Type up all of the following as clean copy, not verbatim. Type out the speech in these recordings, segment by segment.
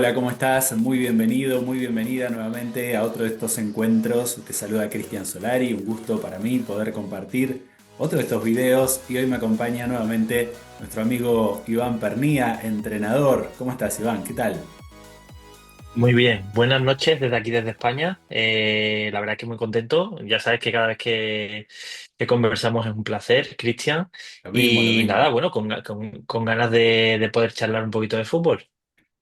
Hola, ¿cómo estás? Muy bienvenido, muy bienvenida nuevamente a otro de estos encuentros. Te saluda Cristian Solari, un gusto para mí poder compartir otro de estos videos y hoy me acompaña nuevamente nuestro amigo Iván Pernía, entrenador. ¿Cómo estás, Iván? ¿Qué tal? Muy bien, buenas noches desde aquí, desde España. La verdad que muy contento. Ya sabes que cada vez que conversamos es un placer, Cristian. Lo mismo, lo Y nada, mismo. bueno, con ganas de poder charlar un poquito de fútbol.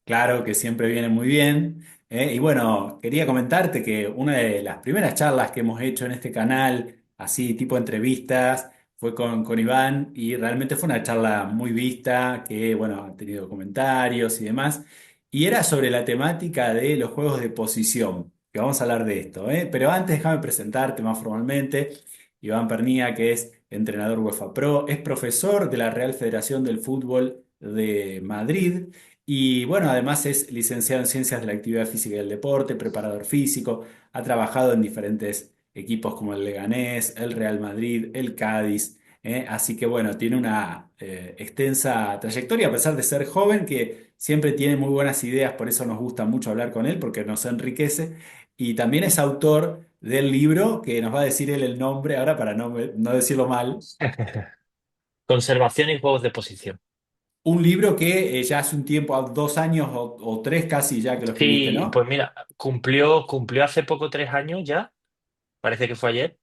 Claro que siempre viene muy bien. Y bueno, quería comentarte que una de las primeras charlas que hemos hecho en este canal, así tipo entrevistas, fue con Iván y realmente fue una charla muy vista, que bueno, ha tenido comentarios y demás. Y era sobre la temática de los juegos de posición, que vamos a hablar de esto, ¿eh? Pero antes déjame presentarte más formalmente. Iván Pernía, que es entrenador UEFA Pro, es profesor de la Real Federación del Fútbol de Madrid. Y bueno, además es licenciado en Ciencias de la Actividad Física y del Deporte, preparador físico, ha trabajado en diferentes equipos como el Leganés, el Real Madrid, el Cádiz, así que bueno, tiene una extensa trayectoria a pesar de ser joven, que siempre tiene muy buenas ideas, por eso nos gusta mucho hablar con él, porque nos enriquece, y también es autor del libro, que nos va a decir él el nombre ahora para no decirlo mal. Conservación y juegos de posición. Un libro que ya hace un tiempo, 2 años o tres casi ya que lo escribiste, Sí, ¿no? pues mira, cumplió hace poco 3 años ya, parece que fue ayer.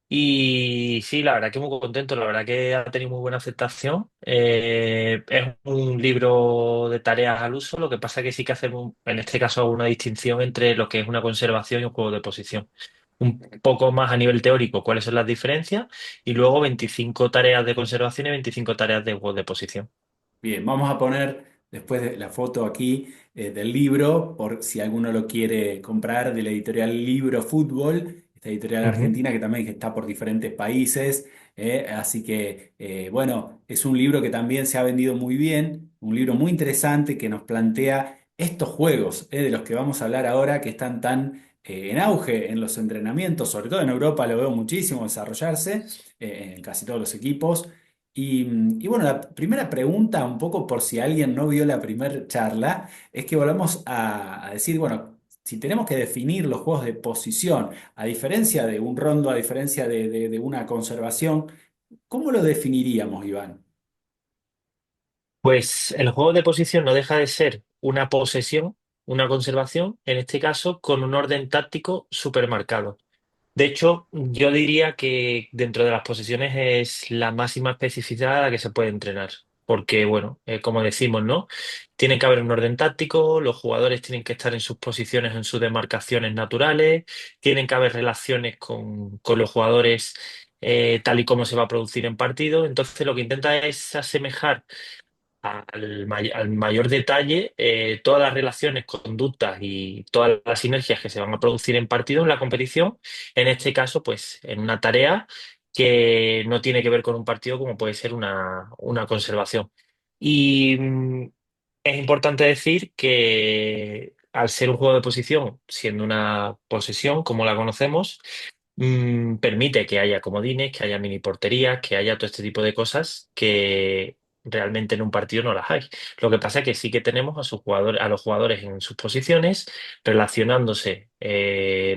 Y sí, la verdad que muy contento, la verdad que ha tenido muy buena aceptación. Es un libro de tareas al uso, lo que pasa que sí que hacemos, en este caso, una distinción entre lo que es una conservación y un juego de posición. Un poco más a nivel teórico, cuáles son las diferencias, y luego 25 tareas de conservación y 25 tareas de juego de posición. Bien, vamos a poner después de la foto aquí del libro, por si alguno lo quiere comprar, de la editorial Libro Fútbol, esta editorial Ujú. argentina que también está por diferentes países. Así que, bueno, es un libro que también se ha vendido muy bien, un libro muy interesante que nos plantea estos juegos de los que vamos a hablar ahora, que están tan en auge en los entrenamientos, sobre todo en Europa lo veo muchísimo desarrollarse, en casi todos los equipos. Y bueno, la primera pregunta, un poco por si alguien no vio la primera charla, es que volvamos a decir, bueno, si tenemos que definir los juegos de posición, a diferencia de un rondo, a diferencia de una conservación, ¿cómo lo definiríamos, Iván? Pues el juego de posición no deja de ser una posesión, una conservación, en este caso con un orden táctico supermarcado. De hecho, yo diría que dentro de las posesiones es la máxima especificidad a la que se puede entrenar. Porque, bueno, como decimos, ¿no? Tiene que haber un orden táctico, los jugadores tienen que estar en sus posiciones, en sus demarcaciones naturales, tienen que haber relaciones con los jugadores tal y como se va a producir en partido. Entonces, lo que intenta es asemejar al mayor detalle todas las relaciones, conductas y todas las sinergias que se van a producir en partido en la competición, en este caso, pues en una tarea que no tiene que ver con un partido como puede ser una conservación. Y es importante decir que al ser un juego de posición, siendo una posesión como la conocemos, permite que haya comodines, que haya mini porterías, que haya todo este tipo de cosas que realmente en un partido no las hay. Lo que pasa es que sí que tenemos a sus jugadores, a los jugadores en sus posiciones, relacionándose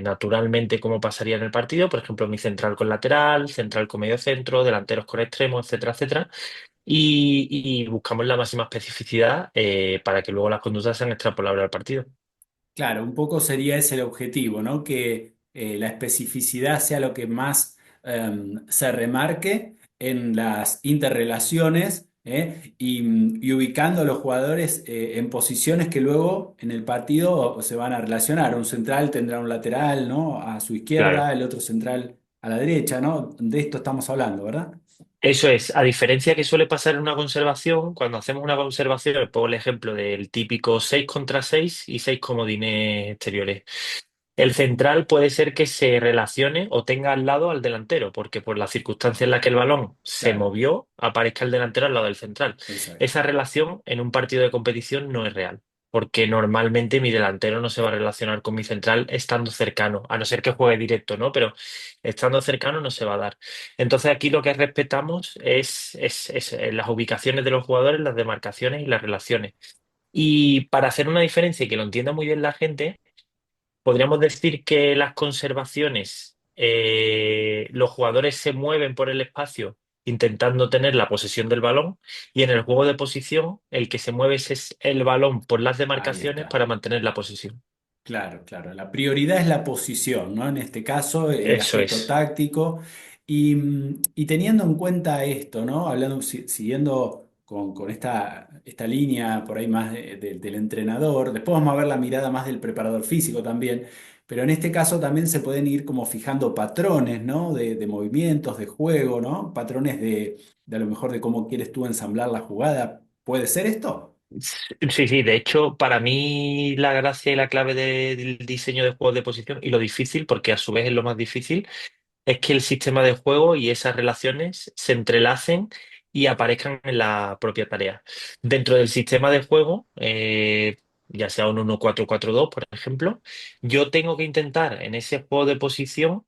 naturalmente como pasaría en el partido, por ejemplo, mi central con lateral, central con medio centro, delanteros con extremos, etcétera, etcétera. Y buscamos la máxima especificidad para que luego las conductas sean extrapolables al partido. Claro, un poco sería ese el objetivo, ¿no? Que la especificidad sea lo que más se remarque en las interrelaciones, y ubicando a los jugadores en posiciones que luego en el partido se van a relacionar. Un central tendrá un lateral, ¿no? A su Claro. izquierda, el otro central a la derecha, ¿no? De esto estamos hablando, ¿verdad? Eso es, a diferencia que suele pasar en una conservación, cuando hacemos una conservación, les pongo el ejemplo del típico 6 contra 6 y 6 comodines exteriores. El central puede ser que se relacione o tenga al lado al delantero, porque por la circunstancia en la que el balón se Claro, movió, aparezca el delantero al lado del central. exacto. Esa relación en un partido de competición no es real, porque normalmente mi delantero no se va a relacionar con mi central estando cercano, a no ser que juegue directo, ¿no? Pero estando cercano no se va a dar. Entonces aquí lo que respetamos es las ubicaciones de los jugadores, las demarcaciones y las relaciones. Y para hacer una diferencia y que lo entienda muy bien la gente, podríamos decir que las conservaciones, los jugadores se mueven por el espacio intentando tener la posesión del balón y en el juego de posición el que se mueve es el balón por las Ahí demarcaciones está. para mantener la posesión. Claro, claro. La prioridad es la posición, ¿no? En este caso, el Eso aspecto es. táctico. Y teniendo en cuenta esto, ¿no? Hablando, siguiendo con esta línea por ahí más del entrenador, después vamos a ver la mirada más del preparador físico también, pero en este caso también se pueden ir como fijando patrones, ¿no? De movimientos, de juego, ¿no? Patrones de a lo mejor de cómo quieres tú ensamblar la jugada. ¿Puede ser esto? Sí, sí, de hecho, para mí la gracia y la clave del diseño de juegos de posición y lo difícil, porque a su vez es lo más difícil, es que el sistema de juego y esas relaciones se entrelacen y aparezcan en la propia tarea. Dentro del sistema de juego, ya sea un 1-4-4-2, por ejemplo, yo tengo que intentar en ese juego de posición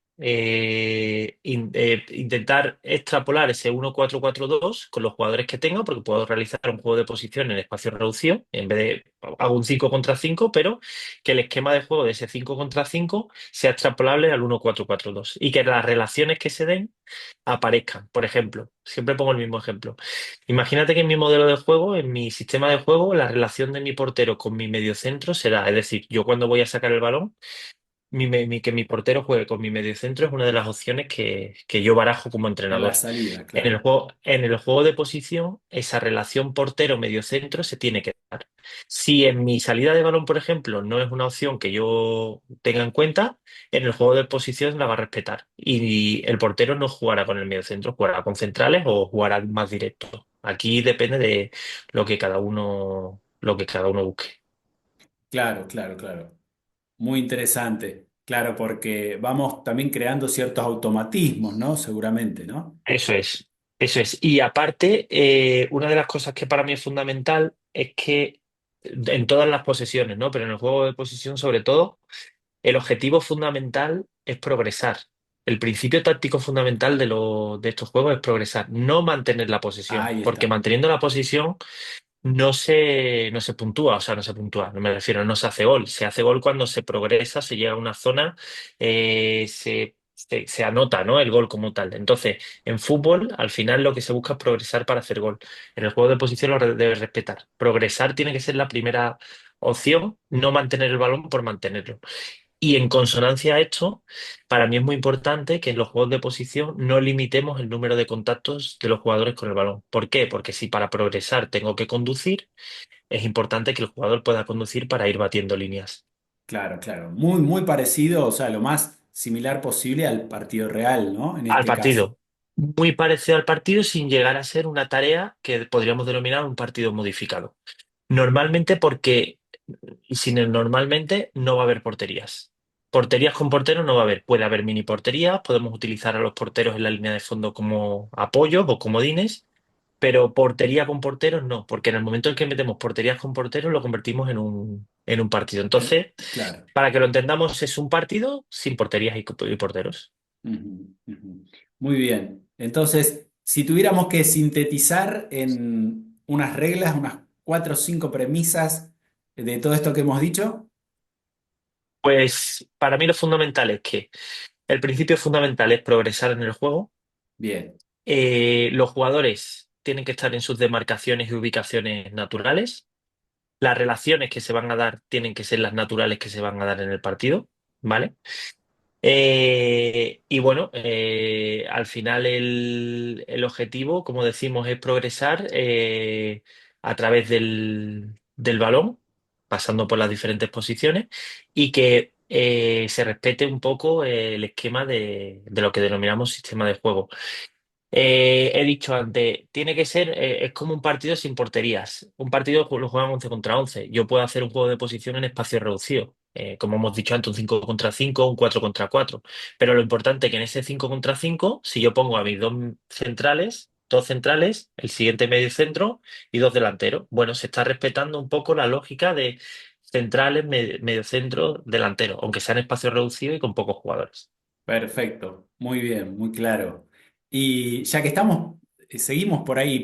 intentar extrapolar ese 1-4-4-2 con los jugadores que tengo, porque puedo realizar un juego de posición en espacio reducido, en vez de hago un 5 contra 5, pero que el esquema de juego de ese 5 contra 5 sea extrapolable al 1-4-4-2 y que las relaciones que se den aparezcan. Por ejemplo, siempre pongo el mismo ejemplo. Imagínate que en mi modelo de juego, en mi sistema de juego, la relación de mi portero con mi mediocentro se da. Es decir, yo cuando voy a sacar el balón, que mi portero juegue con mi mediocentro es una de las opciones que yo barajo como En la entrenador. salida, claro. En el juego de posición, esa relación portero-mediocentro se tiene que dar. Si en mi salida de balón, por ejemplo, no es una opción que yo tenga en cuenta, en el juego de posición la va a respetar. Y el portero no jugará con el mediocentro, jugará con centrales o jugará más directo. Aquí depende de lo que cada uno busque. Claro, claro, claro. Muy interesante. Claro, porque vamos también creando ciertos automatismos, ¿no? Seguramente, ¿no? Eso es, eso es. Y aparte, una de las cosas que para mí es fundamental es que en todas las posesiones, ¿no? Pero en el juego de posesión, sobre todo, el objetivo fundamental es progresar. El principio táctico fundamental de estos juegos es progresar, no mantener la posesión, Ahí porque está. manteniendo la posesión no se puntúa, o sea, no se puntúa, no me refiero, no se hace gol. Se hace gol cuando se progresa, se llega a una zona, se anota, ¿no? El gol como tal. Entonces, en fútbol, al final lo que se busca es progresar para hacer gol. En el juego de posición lo debes respetar. Progresar tiene que ser la primera opción, no mantener el balón por mantenerlo. Y en consonancia a esto, para mí es muy importante que en los juegos de posición no limitemos el número de contactos de los jugadores con el balón. ¿Por qué? Porque si para progresar tengo que conducir, es importante que el jugador pueda conducir para ir batiendo líneas. Claro, claro. Muy, muy parecido, o sea, lo más similar posible al partido real, ¿no? En Al este caso. partido. Muy parecido al partido sin llegar a ser una tarea que podríamos denominar un partido modificado. Normalmente porque, y sin el normalmente, no va a haber porterías. Porterías con porteros no va a haber. Puede haber mini porterías, podemos utilizar a los porteros en la línea de fondo como apoyos o comodines, pero portería con porteros no, porque en el momento en que metemos porterías con porteros lo convertimos en un partido. Entonces, Claro. para que lo entendamos, es un partido sin porterías y porteros. Ujú, ujú. Muy bien. Entonces, si tuviéramos que sintetizar en unas reglas, unas cuatro o cinco premisas de todo esto que hemos dicho, Pues para mí lo fundamental es que el principio fundamental es progresar en el juego. bien. Los jugadores tienen que estar en sus demarcaciones y ubicaciones naturales. Las relaciones que se van a dar tienen que ser las naturales que se van a dar en el partido, ¿vale? Y bueno, al final el objetivo, como decimos, es progresar a través del balón, pasando por las diferentes posiciones, y que se respete un poco el esquema de lo que denominamos sistema de juego. He dicho antes, tiene que ser, es como un partido sin porterías. Un partido lo juegan 11 contra 11. Yo puedo hacer un juego de posición en espacio reducido, como hemos dicho antes, un 5 contra 5, un 4 contra 4. Pero lo importante es que en ese 5 contra 5, si yo pongo a mis dos centrales, el siguiente medio centro y dos delanteros, bueno, se está respetando un poco la lógica de centrales, medio centro, delantero, aunque sea en espacio reducido y con pocos jugadores. Perfecto. Muy bien, muy claro. Y ya que estamos, seguimos por ahí,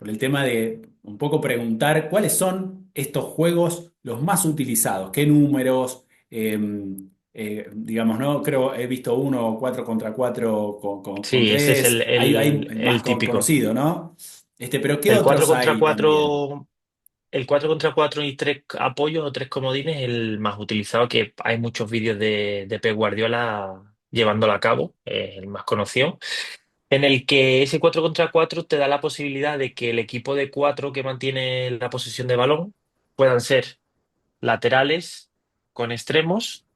por el tema de un poco preguntar cuáles son estos juegos los más utilizados, qué números, digamos, ¿no? Creo he visto uno 4 contra 4 con Sí, ese es 3, hay más el típico. conocido, ¿no? Pero ¿qué El 4 otros contra hay también? 4 El 4 contra 4 y tres apoyos o tres comodines es el más utilizado, que hay muchos vídeos de Pep Guardiola llevándolo a cabo, es el más conocido, en el que ese 4 contra 4 te da la posibilidad de que el equipo de 4 que mantiene la posesión de balón puedan ser laterales con extremos,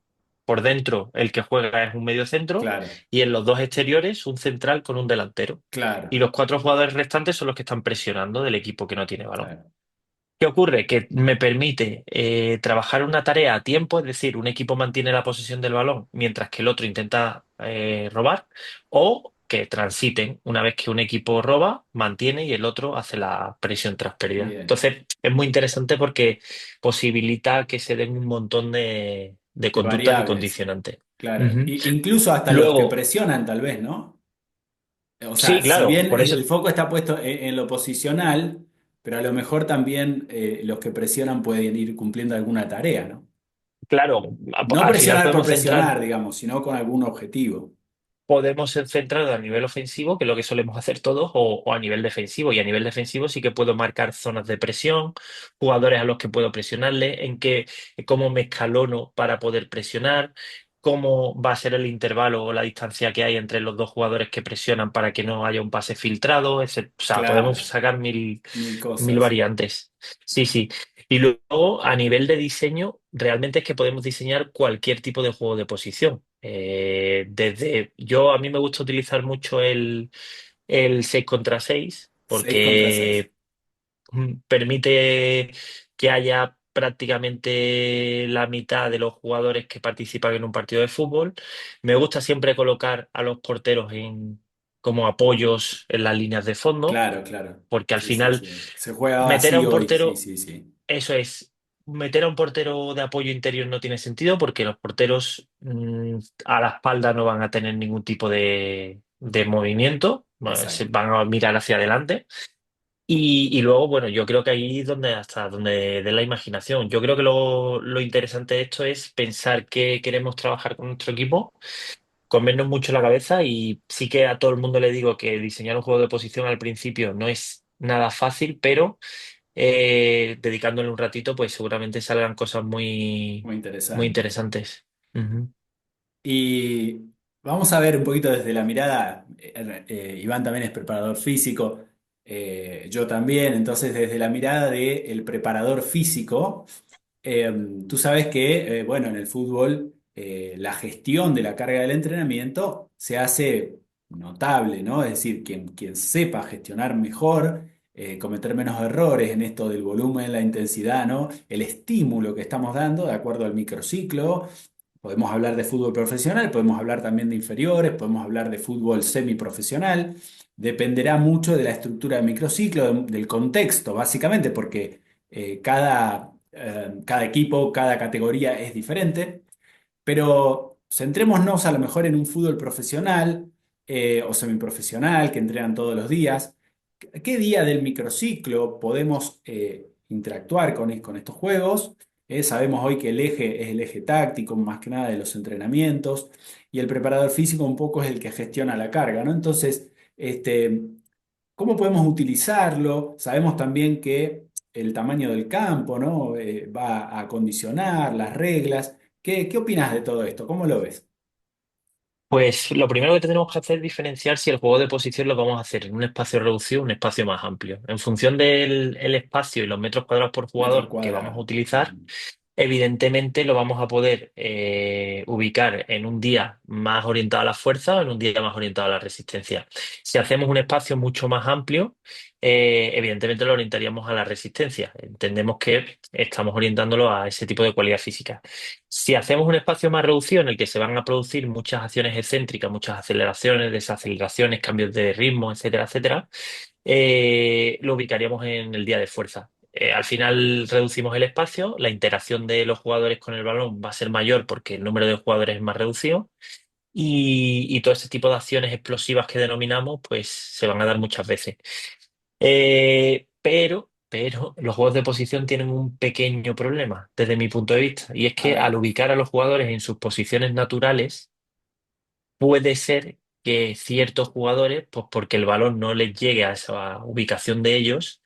por dentro el que juega es un medio centro Claro, y en los dos exteriores un central con un delantero. Y claro, los cuatro jugadores restantes son los que están presionando del equipo que no tiene balón. claro. ¿Qué ocurre? Que me permite trabajar una tarea a tiempo, es decir, un equipo mantiene la posesión del balón mientras que el otro intenta robar, o que transiten. Una vez que un equipo roba, mantiene y el otro hace la presión tras pérdida. Bien. Entonces, es muy interesante porque posibilita que se den un montón de De conductas y variables, condicionantes. claro. Ujú. Incluso hasta los que Luego, presionan, tal vez, ¿no? O sea, sí, si claro, bien por eso, el foco está puesto en lo posicional, pero a lo mejor también los que presionan pueden ir cumpliendo alguna tarea, ¿no? claro, No al final presionar por podemos centrar. presionar, digamos, sino con algún objetivo. Podemos ser centrados a nivel ofensivo, que es lo que solemos hacer todos, o a nivel defensivo. Y a nivel defensivo sí que puedo marcar zonas de presión, jugadores a los que puedo presionarle, cómo me escalono para poder presionar, cómo va a ser el intervalo o la distancia que hay entre los dos jugadores que presionan para que no haya un pase filtrado, O sea, podemos Claro, sacar mil mil cosas. variantes. Sí, sí. Y luego, a nivel de diseño, realmente es que podemos diseñar cualquier tipo de juego de posición. A mí me gusta utilizar mucho el 6 contra 6 Seis contra seis. porque permite que haya prácticamente la mitad de los jugadores que participan en un partido de fútbol. Me gusta siempre colocar a los porteros como apoyos en las líneas de fondo, Claro, claro. porque al Sí, sí, final sí. Se juega meter a así un hoy, sí, portero, sí, sí. eso es. Meter a un portero de apoyo interior no tiene sentido porque los porteros a la espalda no van a tener ningún tipo de movimiento, se Exacto. van a mirar hacia adelante. Y luego, bueno, yo creo que ahí es donde hasta donde dé la imaginación. Yo creo que lo interesante de esto es pensar qué queremos trabajar con nuestro equipo, comernos mucho la cabeza y sí que a todo el mundo le digo que diseñar un juego de posición al principio no es nada fácil, pero dedicándole un ratito, pues seguramente salgan cosas Muy muy interesante. interesantes. Ujú. Y vamos a ver un poquito desde la mirada, Iván también es preparador físico, yo también, entonces desde la mirada del preparador físico, eh, tú sabes que, bueno, en el fútbol la gestión de la carga del entrenamiento se hace notable, ¿no? Es decir, quien sepa gestionar mejor, cometer menos errores en esto del volumen, la intensidad, ¿no? El estímulo que estamos dando de acuerdo al microciclo. Podemos hablar de fútbol profesional, podemos hablar también de inferiores, podemos hablar de fútbol semiprofesional. Dependerá mucho de la estructura del microciclo, del contexto, básicamente, porque cada equipo, cada categoría es diferente. Pero centrémonos a lo mejor en un fútbol profesional o semiprofesional que entrenan todos los días. ¿Qué día del microciclo podemos interactuar con estos juegos? Sabemos hoy que el eje es el eje táctico, más que nada de los entrenamientos, y el preparador físico un poco es el que gestiona la carga, ¿no? Entonces, ¿cómo podemos utilizarlo? Sabemos también que el tamaño del campo, ¿no? Va a condicionar las reglas. ¿Qué opinas de todo esto? ¿Cómo lo ves? Pues lo primero que tenemos que hacer es diferenciar si el juego de posición lo vamos a hacer en un espacio reducido o un espacio más amplio. En función del el espacio y los metros cuadrados por Metros jugador que vamos a cuadrados. utilizar, Ujú. evidentemente lo vamos a poder ubicar en un día más orientado a la fuerza o en un día más orientado a la resistencia. Si hacemos un espacio mucho más amplio, evidentemente lo orientaríamos a la resistencia. Entendemos que estamos orientándolo a ese tipo de cualidad física. Si hacemos un espacio más reducido en el que se van a producir muchas acciones excéntricas, muchas aceleraciones, desaceleraciones, cambios de ritmo, etcétera, etcétera, lo ubicaríamos en el día de fuerza. Al final reducimos el espacio, la interacción de los jugadores con el balón va a ser mayor porque el número de jugadores es más reducido y todo ese tipo de acciones explosivas que denominamos pues se van a dar muchas veces. Pero los juegos de posición tienen un pequeño problema desde mi punto de vista, y es A que al ver, ubicar a los jugadores en sus posiciones naturales, puede ser que ciertos jugadores, pues porque el balón no les llegue a esa ubicación de ellos,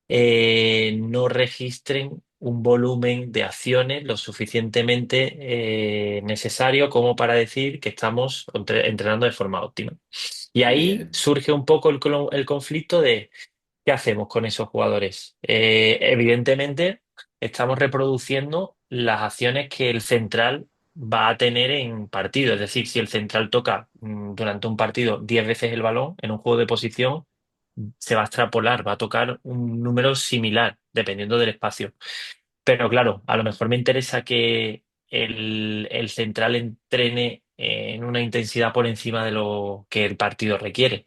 no registren un volumen de acciones lo suficientemente necesario como para decir que estamos entrenando de forma óptima. Y ahí bien, surge un poco el conflicto de ¿qué hacemos con esos jugadores? Evidentemente, estamos reproduciendo las acciones que el central va a tener en partido. Es decir, si el central toca durante un partido 10 veces el balón en un juego de posición, se va a extrapolar, va a tocar un número similar, dependiendo del espacio. Pero claro, a lo mejor me interesa que el central entrene en una intensidad por encima de lo que el partido requiere.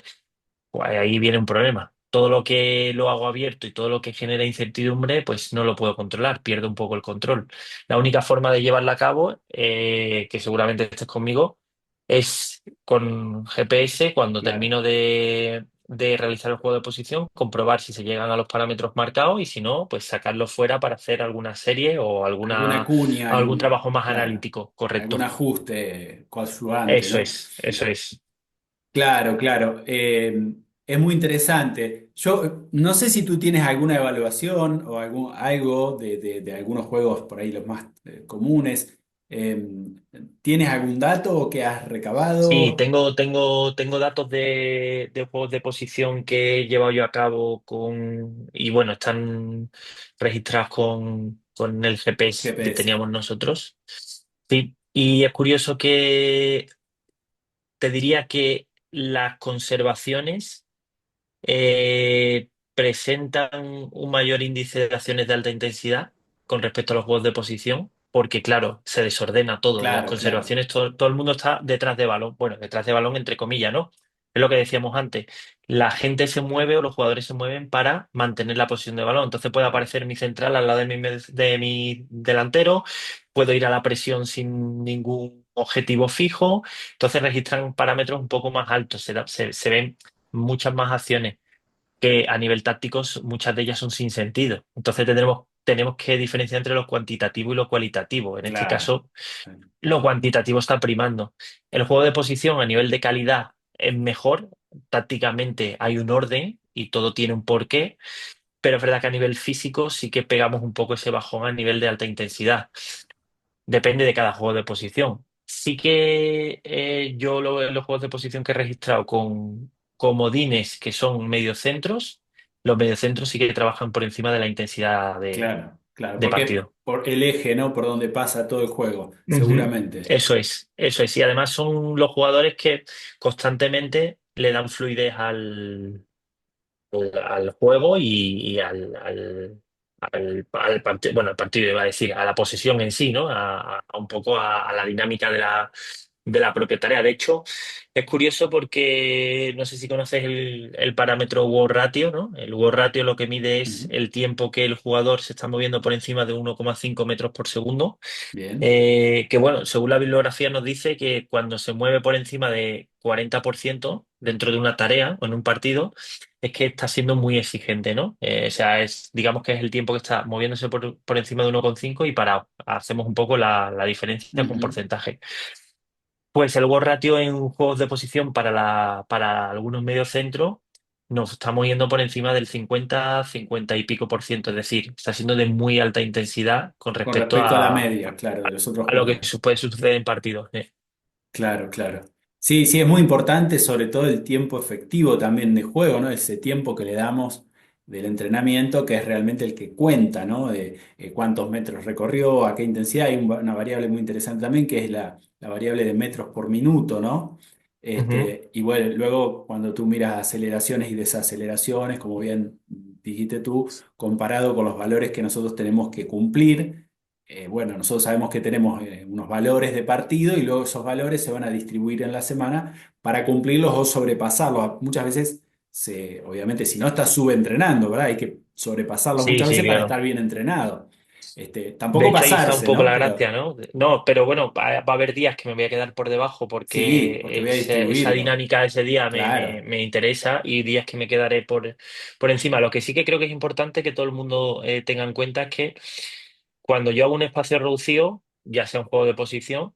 Pues ahí viene un problema. Todo lo que lo hago abierto y todo lo que genera incertidumbre, pues no lo puedo controlar, pierdo un poco el control. La única forma de llevarla a cabo, que seguramente estés conmigo, es con GPS, cuando claro. termino de realizar el juego de posición, comprobar si se llegan a los parámetros marcados y si no, pues sacarlo fuera para hacer alguna serie o Alguna cuña, algún trabajo más claro, analítico, algún correcto. ajuste coadyuvante, ¿no? Eso es. Claro, claro. Es muy interesante. Yo no sé si tú tienes alguna evaluación o algo de algunos juegos por ahí los más comunes. Eh, ¿Tienes algún dato que has Sí, recabado? tengo datos de juegos de posición que he llevado yo a cabo y bueno, están registrados con el GPS que GPS. teníamos nosotros. Sí, y es curioso que te diría que las conservaciones presentan un mayor índice de acciones de alta intensidad con respecto a los juegos de posición, porque claro, se desordena todo. En las Claro, claro. conservaciones todo el mundo está detrás de balón, bueno, detrás de balón entre comillas, ¿no? Es lo que decíamos antes. La gente se mueve o los jugadores se mueven para mantener la posición de balón. Entonces puede aparecer mi central al lado de mi delantero, puedo ir a la presión sin ningún objetivo fijo. Entonces registran parámetros un poco más altos, se ven muchas más acciones que a nivel táctico muchas de ellas son sin sentido. Entonces tenemos que diferenciar entre lo cuantitativo y lo cualitativo. En este Claro. caso, lo cuantitativo está primando. El juego de posición a nivel de calidad es mejor, tácticamente hay un orden y todo tiene un porqué, pero es verdad que a nivel físico sí que pegamos un poco ese bajón a nivel de alta intensidad. Depende de cada juego de posición. Sí que los juegos de posición que he registrado con comodines que son mediocentros, los mediocentros sí que trabajan por encima de la intensidad Claro, claro, de porque partido. por el eje, ¿no? Por donde pasa todo el juego, Ujú. seguramente. Eso es, eso es. Y además son los jugadores que constantemente le dan fluidez al juego y al partido, bueno, al partido iba a decir, a la posesión en sí, ¿no? A un poco a la dinámica de la propia tarea. De hecho, es curioso porque no sé si conoces el parámetro World Ratio, ¿no? El World Ratio lo que mide es Ujú. el tiempo que el jugador se está moviendo por encima de 1,5 metros por segundo. Bien. Que bueno, según la bibliografía nos dice que cuando se mueve por encima de 40% dentro de una tarea o en un partido, es que está siendo muy exigente, ¿no? O sea, digamos que es el tiempo que está moviéndose por encima de 1,5 y parado. Hacemos un poco la diferencia con Ujú. porcentaje. Pues el World Ratio en juegos de posición para algunos mediocentros nos estamos yendo por encima del 50 y pico por ciento, es decir, está siendo de muy alta intensidad con Con respecto respecto a la media, claro, de los otros a lo que juegos. puede suceder en partidos. Claro, claro. Sí, sí, es muy importante, sobre todo el tiempo efectivo también de juego, ¿no? Ese tiempo que le damos del entrenamiento, que es realmente el que cuenta, ¿no? De cuántos metros recorrió, a qué intensidad. Hay una variable muy interesante también, que es la variable de metros por minuto, ¿no? Ujú. Y bueno, luego cuando tú miras aceleraciones y desaceleraciones, como bien dijiste tú, comparado con los valores que nosotros tenemos que cumplir. Bueno, nosotros sabemos que tenemos unos valores de partido y luego esos valores se van a distribuir en la semana para cumplirlos o sobrepasarlos. Muchas veces, obviamente, si no estás subentrenando, ¿verdad? Hay que sobrepasarlos Sí, muchas sí, veces para claro. estar bien entrenado. De Tampoco hecho, ahí está un pasarse, poco ¿no? la Pero gracia, ¿no? No, pero bueno, va a haber días que me voy a quedar por debajo sí, porque porque voy a esa distribuirlo. dinámica de ese día Claro, me interesa y días que me quedaré por encima. Lo que sí que creo que es importante que todo el mundo tenga en cuenta es que cuando yo hago un espacio reducido, ya sea un juego de posición,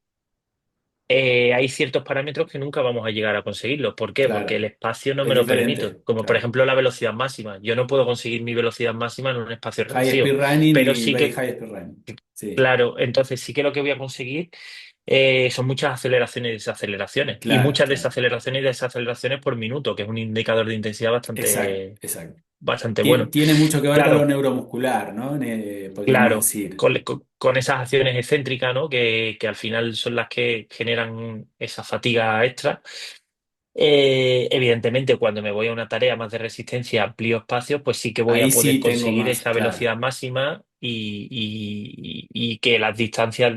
hay ciertos parámetros que nunca vamos a llegar a conseguirlos. ¿Por qué? Porque el claro. espacio no Es me lo permite. diferente, Como por claro. ejemplo la velocidad máxima. Yo no puedo conseguir mi velocidad máxima en un espacio High reducido. speed running Pero y sí very que, high speed running. Sí, claro, entonces sí que lo que voy a conseguir son muchas aceleraciones y desaceleraciones. Y claro, muchas claro. desaceleraciones y desaceleraciones por minuto, que es un indicador de intensidad Exacto, bastante, exacto. bastante bueno. Tiene mucho que ver con lo Claro. neuromuscular, ¿no? Podríamos Claro, decir. con esas acciones excéntricas, ¿no? Que al final son las que generan esa fatiga extra. Evidentemente, cuando me voy a una tarea más de resistencia, amplio espacio, pues sí que voy a Ahí poder sí tengo conseguir más, esa claro. velocidad máxima y que las distancias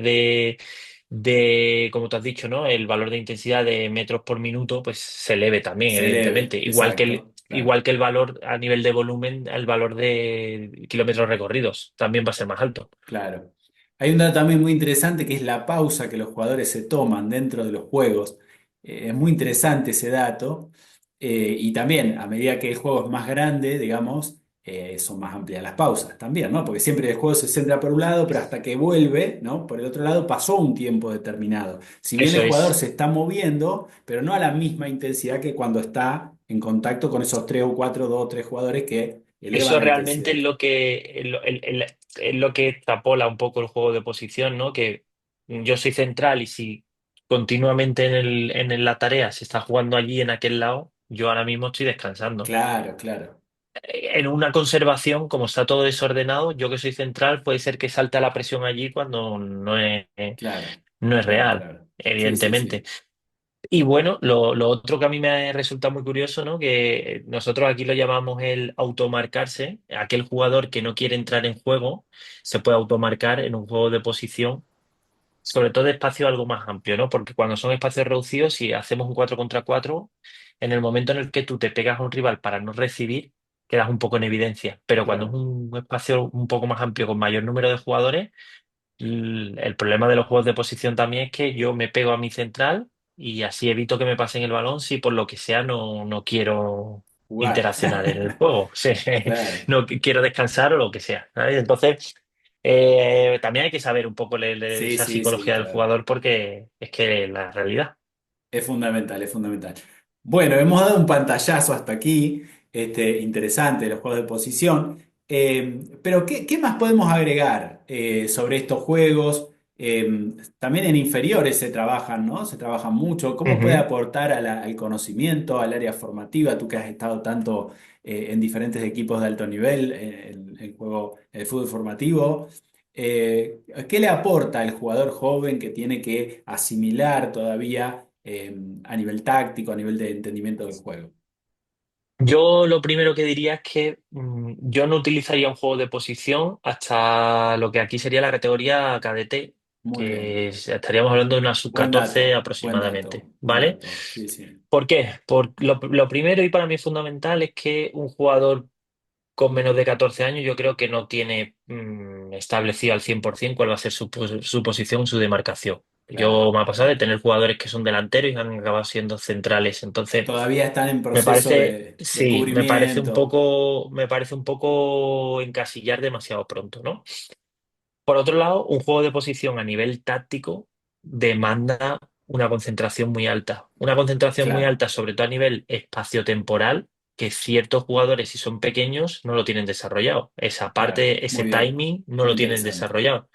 como tú has dicho, ¿no? El valor de intensidad de metros por minuto, pues se eleve también, Se eleve, evidentemente. exacto, claro. Igual que el valor a nivel de volumen, el valor de kilómetros recorridos también va a ser más alto. Claro. Hay un dato también muy interesante que es la pausa que los jugadores se toman dentro de los juegos. Es muy interesante ese dato. Y también, a medida que el juego es más grande, digamos, son más amplias las pausas también, ¿no? Porque siempre el juego se centra por un lado, pero hasta que vuelve, ¿no? Por el otro lado, pasó un tiempo determinado. Si bien el Eso jugador es. se está moviendo, pero no a la misma intensidad que cuando está en contacto con esos tres o cuatro, dos o tres jugadores que elevan Eso la realmente intensidad. es es lo que extrapola un poco el juego de posición, ¿no? Que yo soy central y si continuamente la tarea se está jugando allí en aquel lado, yo ahora mismo estoy descansando. Claro, claro. En una conservación, como está todo desordenado, yo que soy central, puede ser que salte a la presión allí cuando Claro, no es claro, real, claro. Sí, sí, evidentemente. sí. Y bueno, lo otro que a mí me resulta muy curioso, ¿no? Que nosotros aquí lo llamamos el automarcarse. Aquel jugador que no quiere entrar en juego se puede automarcar en un juego de posición, sobre todo de espacio algo más amplio, ¿no? Porque cuando son espacios reducidos, si hacemos un 4 contra 4, en el momento en el que tú te pegas a un rival para no recibir, quedas un poco en evidencia. Pero cuando es Claro. un espacio un poco más amplio con mayor número de jugadores, el problema de los juegos de posición también es que yo me pego a mi central y así evito que me pasen el balón si por lo que sea no quiero Jugar. interaccionar en el juego. Sí, Claro. no quiero descansar o lo que sea. ¿Sabes? Entonces, también hay que saber un poco Sí, esa sí, sí, psicología del claro. jugador porque es que la realidad. Es fundamental, es fundamental. Bueno, hemos dado un pantallazo hasta aquí, interesante de los juegos de posición. Pero ¿qué más podemos agregar sobre estos juegos? También en inferiores se trabajan, ¿no? Se trabajan mucho. ¿Cómo puede Ujú. aportar al conocimiento, al área formativa? Tú que has estado tanto en diferentes equipos de alto nivel, en el juego, el fútbol formativo. ¿Qué le aporta al jugador joven que tiene que asimilar todavía a nivel táctico, a nivel de entendimiento del juego? Yo lo primero que diría es que yo no utilizaría un juego de posición hasta lo que aquí sería la categoría cadete, Muy bien. estaríamos hablando de una Buen sub-14 dato, buen aproximadamente, dato, buen ¿vale? dato. Sí, sí. ¿Por qué? Lo primero y para mí fundamental es que un jugador con menos de 14 años yo creo que no tiene establecido al 100% cuál va a ser su posición, su demarcación. Claro, Yo me ha pasado de claro. tener jugadores que son delanteros y han acabado siendo centrales, entonces... Todavía están en Me proceso parece, de sí, cubrimiento. me parece un poco encasillar demasiado pronto, ¿no? Por otro lado, un juego de posición a nivel táctico demanda una concentración muy alta. Una concentración muy Claro, alta, sobre todo a nivel espaciotemporal, que ciertos jugadores, si son pequeños, no lo tienen desarrollado. Esa claro. parte, ese Muy bien. timing, no Muy lo tienen interesante. desarrollado.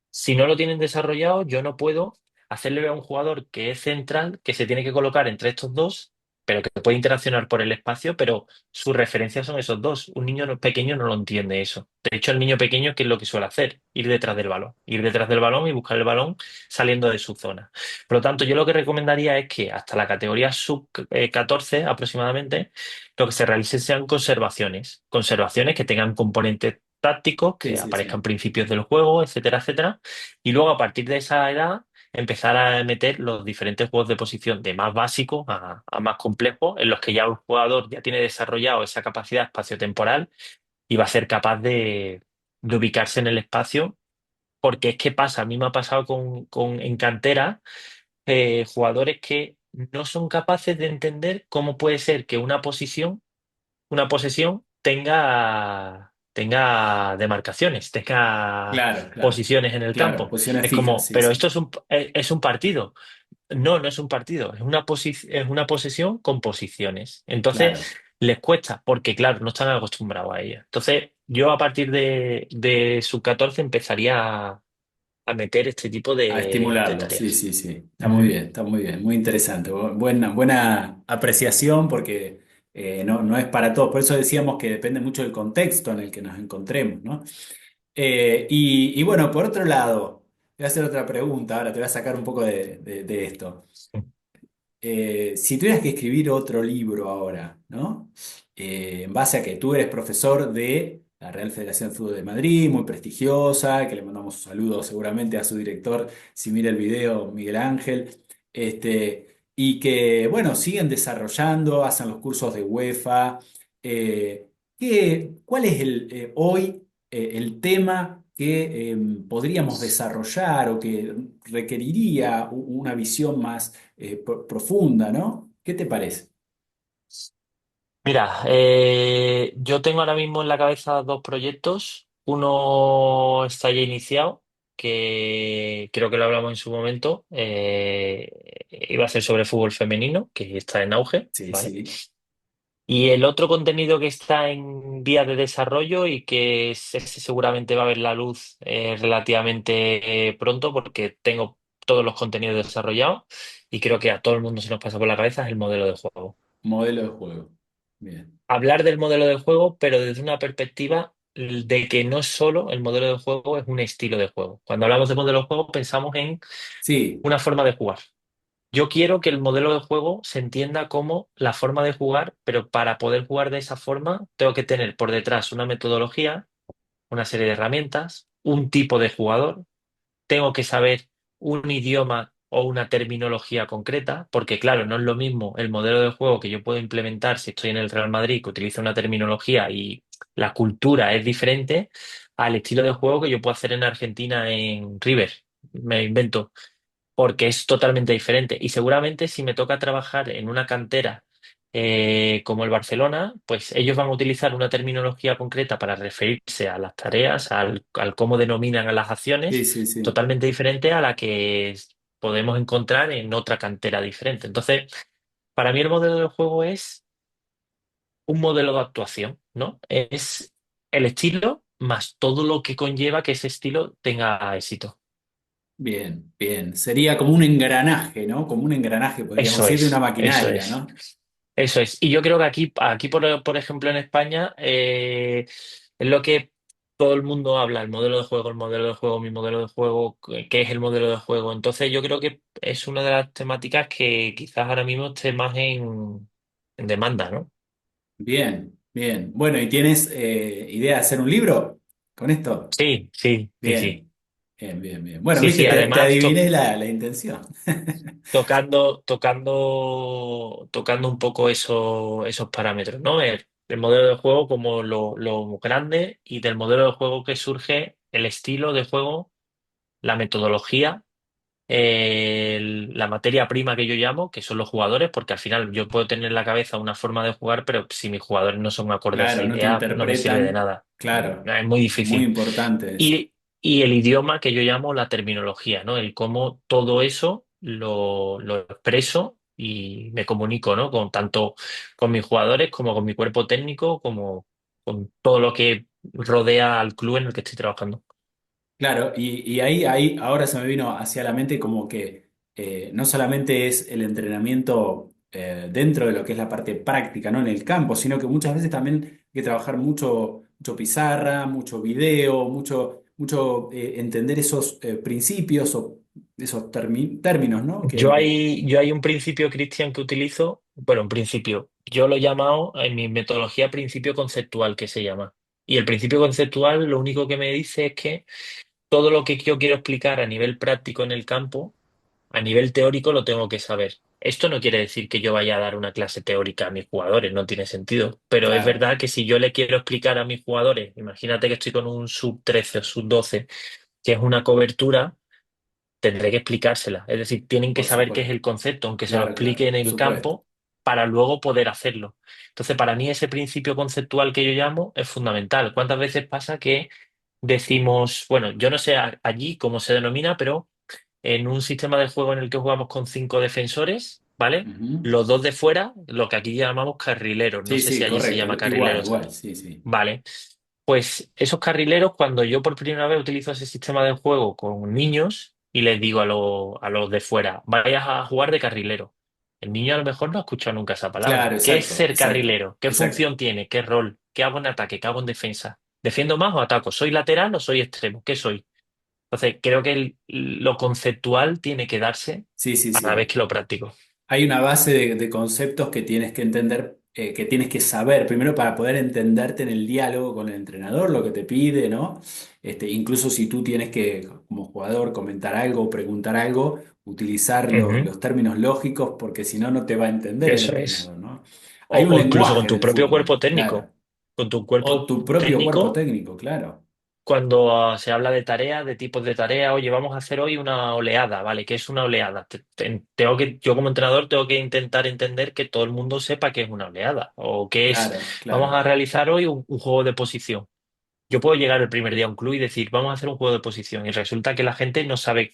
Si no lo tienen desarrollado, yo no puedo hacerle ver a un jugador que es central, que se tiene que colocar entre estos dos, pero que puede interaccionar por el espacio, pero sus referencias son esos dos. Un niño pequeño no lo entiende eso. De hecho, el niño pequeño, ¿qué es lo que suele hacer? Ir detrás del balón. Ir detrás del balón y buscar el balón saliendo de su zona. Por lo tanto, yo lo que recomendaría es que hasta la categoría sub 14 aproximadamente, lo que se realicen sean conservaciones. Conservaciones que tengan componentes tácticos, Sí, que sí, aparezcan sí. principios del juego, etcétera, etcétera. Y luego a partir de esa edad empezar a meter los diferentes juegos de posición de más básicos a más complejos, en los que ya un jugador ya tiene desarrollado esa capacidad espaciotemporal y va a ser capaz de ubicarse en el espacio porque es que pasa, a mí me ha pasado en cantera, jugadores que no son capaces de entender cómo puede ser que una posesión tenga demarcaciones, tenga Claro, claro, posiciones en el claro, campo. posiciones Es fijas, como, sí, pero sí, esto es un partido. No, no es un partido, es una posesión con posiciones. Entonces, claro. les cuesta, porque claro, no están acostumbrados a ella. Entonces, yo a partir de sub 14 empezaría a meter este tipo A de estimularlo, sí, tareas. sí, sí. Ujú. Está muy bien, muy interesante. Buena, buena apreciación porque no, no es para todos. Por eso decíamos que depende mucho del contexto en el que nos encontremos, ¿no? Y bueno, por otro lado, voy a hacer otra pregunta. Ahora te voy a sacar un poco de esto. Si tuvieras que escribir otro libro ahora, ¿no? En base a que tú eres profesor de la Real Federación de Fútbol de Madrid, muy prestigiosa, que le mandamos un saludo seguramente a su director, si mira el video, Miguel Ángel, y que, bueno, siguen desarrollando, hacen los cursos de UEFA. ¿Cuál es hoy el tema que podríamos desarrollar o que requeriría una visión más profunda, ¿no? ¿Qué te parece? Mira, yo tengo ahora mismo en la cabeza dos proyectos. Uno está ya iniciado, que creo que lo hablamos en su momento. Iba a ser sobre fútbol femenino, que está en auge, Sí, ¿vale? sí. Y el otro contenido que está en vías de desarrollo y que ese seguramente va a ver la luz relativamente pronto, porque tengo todos los contenidos desarrollados y creo que a todo el mundo se nos pasa por la cabeza es el modelo de juego. Modelo de juego. Bien. Hablar del modelo de juego, pero desde una perspectiva de que no solo el modelo de juego es un estilo de juego. Cuando hablamos de modelo de juego, pensamos en Sí, una forma de jugar. Yo quiero que el modelo de juego se entienda como la forma de jugar, pero para poder jugar de esa forma, tengo que tener por detrás una metodología, una serie de herramientas, un tipo de jugador, tengo que saber un idioma o una terminología concreta, porque claro, no es lo mismo el modelo de juego que yo puedo implementar si estoy en el Real Madrid, que utiliza una terminología y la cultura es diferente, al estilo de juego que yo puedo hacer en Argentina en River. Me invento, porque es totalmente diferente. Y seguramente si me toca trabajar en una cantera como el Barcelona, pues ellos van a utilizar una terminología concreta para referirse a las tareas, al cómo denominan a las sí, acciones, sí, sí. totalmente diferente a la que podemos encontrar en otra cantera diferente. Entonces, para mí el modelo de juego es un modelo de actuación, ¿no? Es el estilo más todo lo que conlleva que ese estilo tenga éxito. Bien, bien. Sería como un engranaje, ¿no? Como un engranaje, podríamos Eso decir, de una es, eso maquinaria, es. ¿no? Eso es. Y yo creo que aquí por ejemplo, en España, es lo que todo el mundo habla, el modelo de juego, mi modelo de juego, qué es el modelo de juego. Entonces, yo creo que es una de las temáticas que quizás ahora mismo esté más en demanda, ¿no? Bien, bien. Bueno, ¿y tienes idea de hacer un libro con esto? Sí, sí, sí, sí. Bien, bien, bien, bien. Bueno, Sí, viste, sí, te además adiviné la intención. tocando un poco esos parámetros, ¿no? El modelo de juego como lo grande y del modelo de juego que surge el estilo de juego, la metodología, la materia prima que yo llamo, que son los jugadores, porque al final yo puedo tener en la cabeza una forma de jugar, pero si mis jugadores no son acorde a esa Claro, no te idea, no me sirve de interpretan. nada. Claro, Es muy muy difícil. importante eso. Y el idioma que yo llamo la terminología, ¿no? El cómo todo eso lo expreso y me comunico, ¿no? Con tanto con mis jugadores como con mi cuerpo técnico, como con todo lo que rodea al club en el que estoy trabajando. Claro, y ahí ahora se me vino hacia la mente como que no solamente es el entrenamiento dentro de lo que es la parte práctica, ¿no? En el campo, sino que muchas veces también hay que trabajar mucho, mucho pizarra, mucho video, mucho entender esos principios o esos términos, ¿no? Yo hay un principio, Cristian, que utilizo, bueno, un principio, yo lo he llamado en mi metodología principio conceptual, que se llama. Y el principio conceptual lo único que me dice es que todo lo que yo quiero explicar a nivel práctico en el campo, a nivel teórico lo tengo que saber. Esto no quiere decir que yo vaya a dar una clase teórica a mis jugadores, no tiene sentido. Pero es Claro, verdad que si yo le quiero explicar a mis jugadores, imagínate que estoy con un sub 13 o sub 12 que es una cobertura, tendré que explicársela. Es decir, tienen que por saber qué es supuesto. el concepto, aunque se lo Claro, explique claro, en por el supuesto. campo, para luego poder hacerlo. Entonces, para mí ese principio conceptual que yo llamo es fundamental. ¿Cuántas veces pasa que decimos, bueno, yo no sé allí cómo se denomina, pero en un sistema de juego en el que jugamos con 5 defensores, ¿vale? Ujú. Los dos de fuera, lo que aquí llamamos carrileros, no Sí, sé si sí, allí se correcto. llama Igual, carrileros, igual, sí, sí. ¿vale? Pues esos carrileros, cuando yo por primera vez utilizo ese sistema de juego con niños y les digo a los de fuera, vayas a jugar de carrilero. El niño a lo mejor no ha escuchado nunca esa Claro, palabra. ¿Qué es exacto, ser exacto, carrilero? ¿Qué exacto. función tiene? ¿Qué rol? ¿Qué hago en ataque? ¿Qué hago en defensa? ¿Defiendo más o ataco? ¿Soy lateral o soy extremo? ¿Qué soy? Entonces, creo que lo conceptual tiene que darse Sí, sí, a la vez sí. que lo practico. Hay una base de conceptos que tienes que entender, que tienes que saber, primero para poder entenderte en el diálogo con el entrenador, lo que te pide, ¿no? Incluso si tú tienes que, como jugador, comentar algo o preguntar algo, utilizar Ujú. los términos lógicos, porque si no, no te va a entender el Eso es. entrenador, ¿no? Hay un O incluso con lenguaje en tu el propio fútbol, cuerpo técnico. claro. Con tu O cuerpo tu propio cuerpo técnico, técnico, claro. cuando se habla de tareas, de tipos de tareas, oye, vamos a hacer hoy una oleada, ¿vale? ¿Qué es una oleada? Yo como entrenador tengo que intentar entender que todo el mundo sepa qué es una oleada. O qué es, Claro, vamos claro, a realizar hoy un juego de posición. Yo puedo llegar el primer día a un club y decir, vamos a hacer un juego de posición. Y resulta que la gente no sabe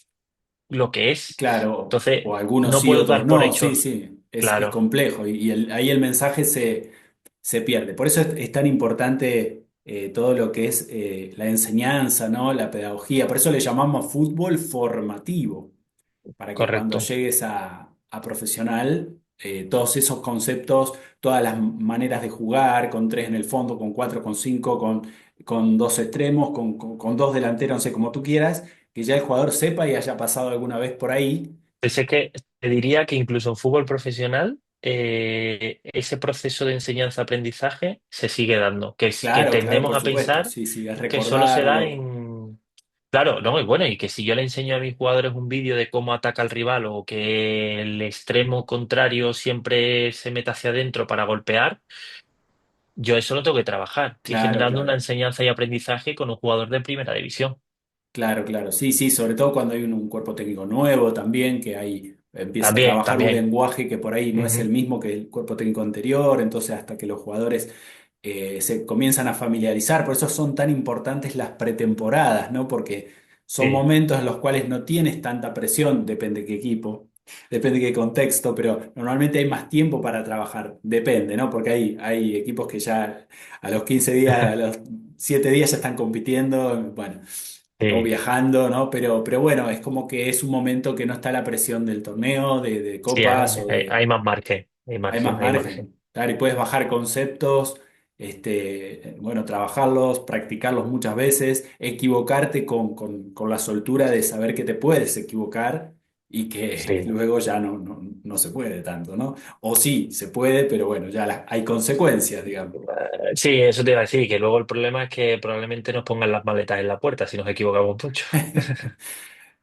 lo que es. claro. Entonces, O algunos no sí, puedo otros dar por no. Sí, hecho. sí, es Claro, complejo ahí el mensaje se pierde. Por eso es tan importante todo lo que es la enseñanza, ¿no? La pedagogía. Por eso le llamamos fútbol formativo, para que cuando correcto. llegues a profesional, todos esos conceptos, todas las maneras de jugar, con tres en el fondo, con cuatro, con cinco, con dos extremos, con dos delanteros, no sé, como tú quieras, que ya el jugador sepa y haya pasado alguna vez por ahí. Pensé que te diría que incluso en fútbol profesional ese proceso de enseñanza-aprendizaje se sigue dando, que Claro, claro, tendemos por a supuesto, pensar sí, sí, es que solo se da recordarlo. en... Claro, ¿no? Y bueno, y que si yo le enseño a mis jugadores un vídeo de cómo ataca el rival o que el extremo contrario siempre se mete hacia adentro para golpear, yo eso lo tengo que trabajar. Estoy Claro, generando una claro. enseñanza y aprendizaje con un jugador de primera división. Claro, claro, sí, sí, sobre todo cuando hay un cuerpo técnico nuevo también, que ahí empieza a También, trabajar un también. lenguaje que por ahí no es el Ujú. mismo que el cuerpo técnico anterior, entonces hasta que los jugadores se comienzan a familiarizar, por eso son tan importantes las pretemporadas, ¿no? Porque son Sí, momentos en los cuales no tienes tanta presión, depende qué equipo, depende qué contexto, pero normalmente hay más tiempo para trabajar, depende, ¿no? Porque hay equipos que ya a los 15 días, a los 7 días ya están compitiendo, bueno o sí. viajando, ¿no? Pero bueno, es como que es un momento que no está la presión del torneo, de Sí, copas o de... hay más margen, hay Hay margen, más hay margen. margen, claro, y puedes bajar conceptos, bueno, trabajarlos, practicarlos muchas veces, equivocarte con la soltura de saber que te puedes equivocar y que Sí. luego ya no se puede tanto, ¿no? O sí, se puede, pero bueno, ya hay consecuencias, digamos. Sí, eso te iba a decir, que luego el problema es que probablemente nos pongan las maletas en la puerta si nos equivocamos mucho.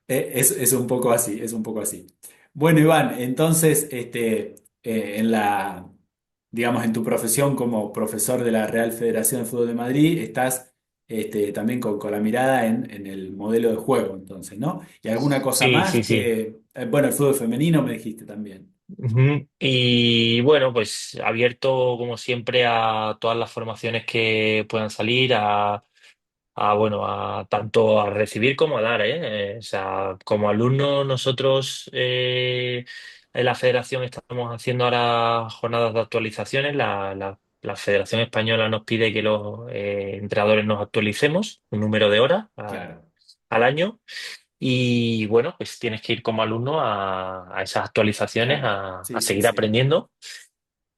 Es un poco así, es un poco así. Bueno, Iván, entonces, en digamos, en tu profesión como profesor de la Real Federación de Fútbol de Madrid, estás también con la mirada en el modelo de juego, entonces, ¿no? Y alguna cosa Sí, más sí, sí. bueno, el fútbol femenino me dijiste también. Ujú. Y bueno, pues abierto como siempre a todas las formaciones que puedan salir, bueno, a tanto a recibir como a dar, ¿eh? O sea, como alumnos nosotros en la federación estamos haciendo ahora jornadas de actualizaciones. La Federación Española nos pide que los entrenadores nos actualicemos un número de horas Claro. al año. Y bueno, pues tienes que ir como alumno a esas actualizaciones, Claro, a sí, sí, seguir sí. aprendiendo.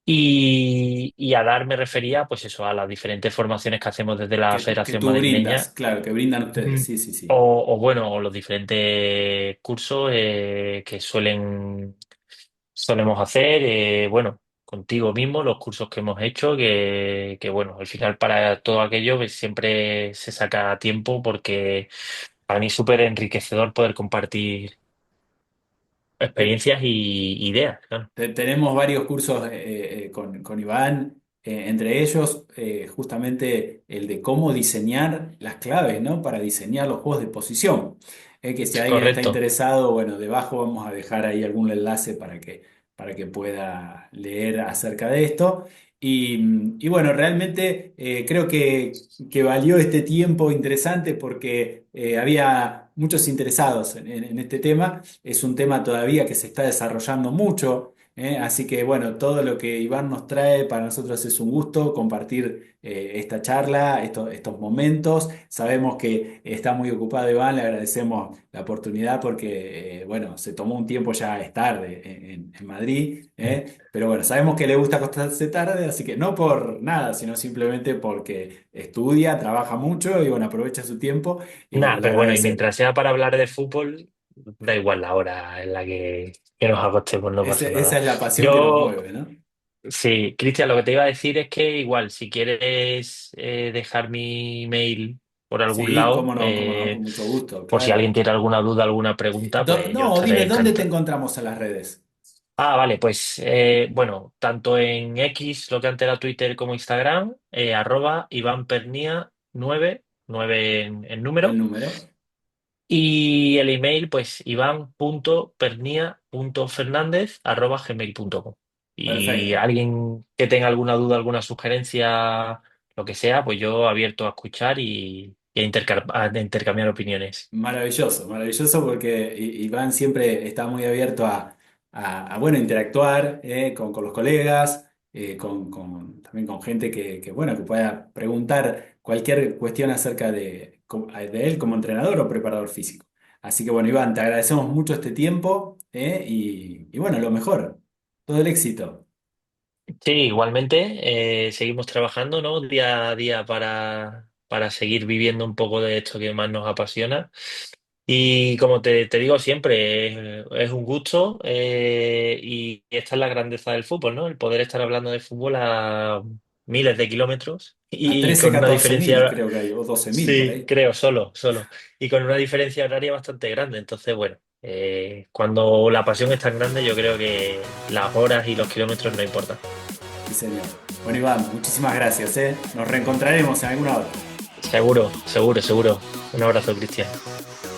Y a dar me refería, pues eso, a las diferentes formaciones que hacemos desde la Que Federación tú brindas, Madrileña. claro, que brindan ustedes, Ujú. sí, sí, sí. O bueno, o los diferentes cursos que solemos hacer, bueno, contigo mismo, los cursos que hemos hecho, que bueno, al final para todo aquello pues, siempre se saca tiempo porque para mí es súper enriquecedor poder compartir Eh, experiencias y ideas, claro. Tenemos varios cursos con Iván. entre ellos justamente el de cómo diseñar las claves, ¿no? Para diseñar los juegos de posición. Que si alguien está Correcto. interesado, bueno, debajo vamos a dejar ahí algún enlace para que pueda leer acerca de esto. Y bueno, realmente creo que valió este tiempo interesante porque había muchos interesados en este tema. Es un tema todavía que se está desarrollando mucho. Así que bueno, todo lo que Iván nos trae para nosotros es un gusto compartir esta charla, estos momentos. Sabemos que está muy ocupado Iván, le agradecemos la oportunidad porque bueno, se tomó un tiempo, ya es tarde en Madrid, pero bueno, sabemos que le gusta acostarse tarde, así que no por nada, sino simplemente porque estudia, trabaja mucho y bueno, aprovecha su tiempo y bueno, Nada, le pero bueno, y agradecemos. mientras sea para hablar de fútbol, da igual la hora en la que nos acostemos, no pasa Esa nada. es la pasión que nos Yo, mueve, ¿no? sí, Cristian, lo que te iba a decir es que igual, si quieres dejar mi mail por algún Sí, lado, cómo no, con mucho gusto, por si alguien claro. tiene alguna duda, alguna pregunta, pues yo No, estaré dime, ¿dónde te encantado. encontramos en las redes? Ah, vale, pues bueno, tanto en X, lo que antes era Twitter, como Instagram, arroba Iván Pernía 9 en El número. número. Y el email, pues ivan.pernia.fernandez@gmail.com. Y Perfecto. alguien que tenga alguna duda, alguna sugerencia, lo que sea, pues yo abierto a escuchar y a a intercambiar opiniones. Maravilloso, maravilloso porque Iván siempre está muy abierto bueno, interactuar con los colegas, también con gente bueno, que pueda preguntar cualquier cuestión acerca de él como entrenador o preparador físico. Así que bueno, Iván, te agradecemos mucho este tiempo y bueno, lo mejor, todo el éxito. Sí, igualmente, seguimos trabajando, ¿no? Día a día para seguir viviendo un poco de esto que más nos apasiona. Y como te digo siempre, es un gusto y esta es la grandeza del fútbol, ¿no? El poder estar hablando de fútbol a miles de kilómetros A y 13 con una 14 mil diferencia, creo que hay, o 12.000 por sí, ahí. creo, solo, y con una diferencia horaria bastante grande. Entonces, bueno, cuando la pasión es tan grande, yo creo que las horas y los kilómetros no importan. Sí, señor. Bueno, Iván, muchísimas gracias, ¿eh? Nos reencontraremos en alguna otra. Seguro, seguro, seguro. Un abrazo, Cristian.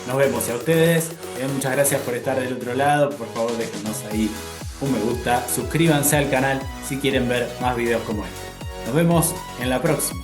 Nos vemos y a ustedes. Muchas gracias por estar del otro lado. Por favor, déjenos ahí un me gusta. Suscríbanse al canal si quieren ver más videos como este. Nos vemos en la próxima.